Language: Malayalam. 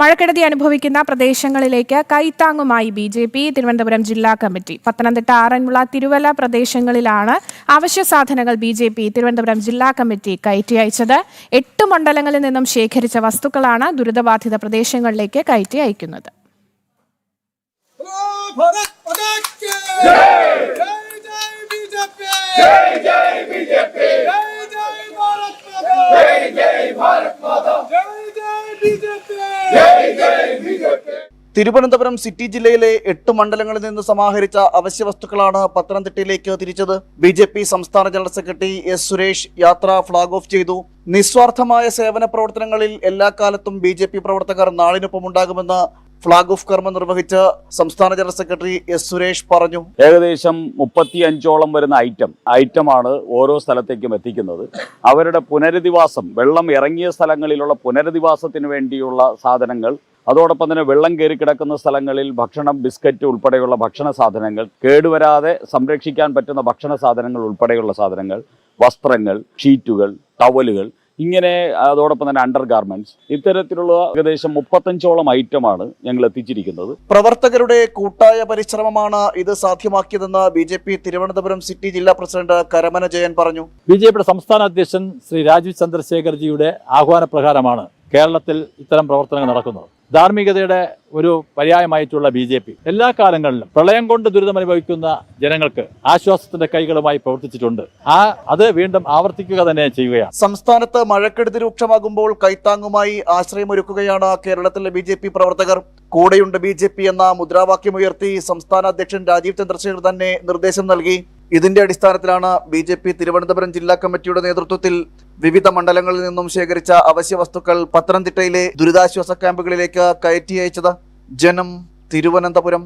മഴക്കെടുതി അനുഭവിക്കുന്ന പ്രദേശങ്ങളിലേക്ക് കൈത്താങ്ങുമായി ബിജെപി തിരുവനന്തപുരം ജില്ലാ കമ്മിറ്റി. പത്തനംതിട്ട, ആറന്മുള, തിരുവല്ല പ്രദേശങ്ങളിലാണ് അവശ്യ സാധനങ്ങൾ ബിജെപി തിരുവനന്തപുരം ജില്ലാ കമ്മിറ്റി കയറ്റി അയച്ചത്. 8 മണ്ഡലങ്ങളിൽ നിന്നും ശേഖരിച്ച വസ്തുക്കളാണ് ദുരിതബാധിത പ്രദേശങ്ങളിലേക്ക് കയറ്റി അയക്കുന്നത്. തിരുവനന്തപുരം സിറ്റി ജില്ലയിലെ 8 മണ്ഡലങ്ങളിൽ നിന്ന് സമാഹരിച്ച അവശ്യ വസ്തുക്കളാണ് പത്തനംതിട്ടയിലേക്ക് തിരിച്ചത്. ബിജെപി സംസ്ഥാന ജനറൽ സെക്രട്ടറി എസ് സുരേഷ് യാത്ര ഫ്ളാഗ് ഓഫ് ചെയ്തു. നിസ്വാർത്ഥമായ സേവന പ്രവർത്തനങ്ങളിൽ എല്ലാ കാലത്തും ബിജെപി പ്രവർത്തകർ നാളിനൊപ്പമുണ്ടാകുമെന്ന് ഫ്ളാഗ് ഓഫ് കർമ്മം നിർവഹിച്ച സംസ്ഥാന ജനറൽ സെക്രട്ടറി എസ് സുരേഷ് പറഞ്ഞു. ഏകദേശം 35ഓളം വരുന്ന ഐറ്റമാണ് ഓരോ സ്ഥലത്തേക്കും എത്തിക്കുന്നത്. അവരുടെ പുനരധിവാസം, വെള്ളം ഇറങ്ങിയ സ്ഥലങ്ങളിലുള്ള പുനരധിവാസത്തിന് വേണ്ടിയുള്ള സാധനങ്ങൾ, അതോടൊപ്പം തന്നെ വെള്ളം കയറി കിടക്കുന്ന സ്ഥലങ്ങളിൽ ഭക്ഷണം, ബിസ്ക്കറ്റ് ഉൾപ്പെടെയുള്ള ഭക്ഷണ സാധനങ്ങൾ, കേടുവരാതെ സംരക്ഷിക്കാൻ പറ്റുന്ന ഭക്ഷണ സാധനങ്ങൾ ഉൾപ്പെടെയുള്ള സാധനങ്ങൾ, വസ്ത്രങ്ങൾ, ഷീറ്റുകൾ, ടവലുകൾ, ഇങ്ങനെ അതോടൊപ്പം തന്നെ അണ്ടർ ഗാർമെന്റ്സ്, ഇത്തരത്തിലുള്ള ഏകദേശം 35ഓളം ഐറ്റമാണ് ഞങ്ങൾ എത്തിച്ചിരിക്കുന്നത്. പ്രവർത്തകരുടെ കൂട്ടായ പരിശ്രമമാണ് ഇത് സാധ്യമാക്കിയതെന്ന് ബിജെപി തിരുവനന്തപുരം സിറ്റി ജില്ലാ പ്രസിഡന്റ് കരമന ജയൻ പറഞ്ഞു. ബിജെപിയുടെ സംസ്ഥാന അധ്യക്ഷൻ ശ്രീ രാജീവ് ചന്ദ്രശേഖർജിയുടെ ആഹ്വാനപ്രകാരമാണ് കേരളത്തിൽ ഇത്തരം പ്രവർത്തനങ്ങൾ നടക്കുന്നത്. ധാർമ്മികതയുടെ ഒരു പര്യായമായിട്ടുള്ള ബിജെപി എല്ലാ കാലങ്ങളിലും പ്രളയം കൊണ്ട് ദുരിതമനുഭവിക്കുന്ന ജനങ്ങൾക്ക് ആശ്വാസത്തിന്റെ കൈകളുമായി പ്രവർത്തിച്ചിട്ടുണ്ട്. അത് വീണ്ടും ആവർത്തിക്കുക തന്നെ ചെയ്യുകയാണ്. സംസ്ഥാനത്ത് മഴക്കെടുതി രൂക്ഷമാകുമ്പോൾ കൈത്താങ്ങുമായി ആശ്രയമൊരുക്കുകയാണ് കേരളത്തിലെ ബിജെപി പ്രവർത്തകർ. കൂടെയുണ്ട് ബിജെപി എന്ന മുദ്രാവാക്യമുയർത്തി സംസ്ഥാന അധ്യക്ഷൻ രാജീവ് ചന്ദ്രശേഖർ തന്നെ നിർദ്ദേശം നൽകി. ഇതിന്റെ അടിസ്ഥാനത്തിലാണ് ബിജെപി തിരുവനന്തപുരം ജില്ലാ കമ്മിറ്റിയുടെ നേതൃത്വത്തിൽ വിവിധ മണ്ഡലങ്ങളിൽ നിന്നും ശേഖരിച്ച അവശ്യ വസ്തുക്കൾ പത്തനംതിട്ടയിലെ ദുരിതാശ്വാസ ക്യാമ്പുകളിലേക്ക് കയറ്റി അയച്ചത്. ജനം, തിരുവനന്തപുരം.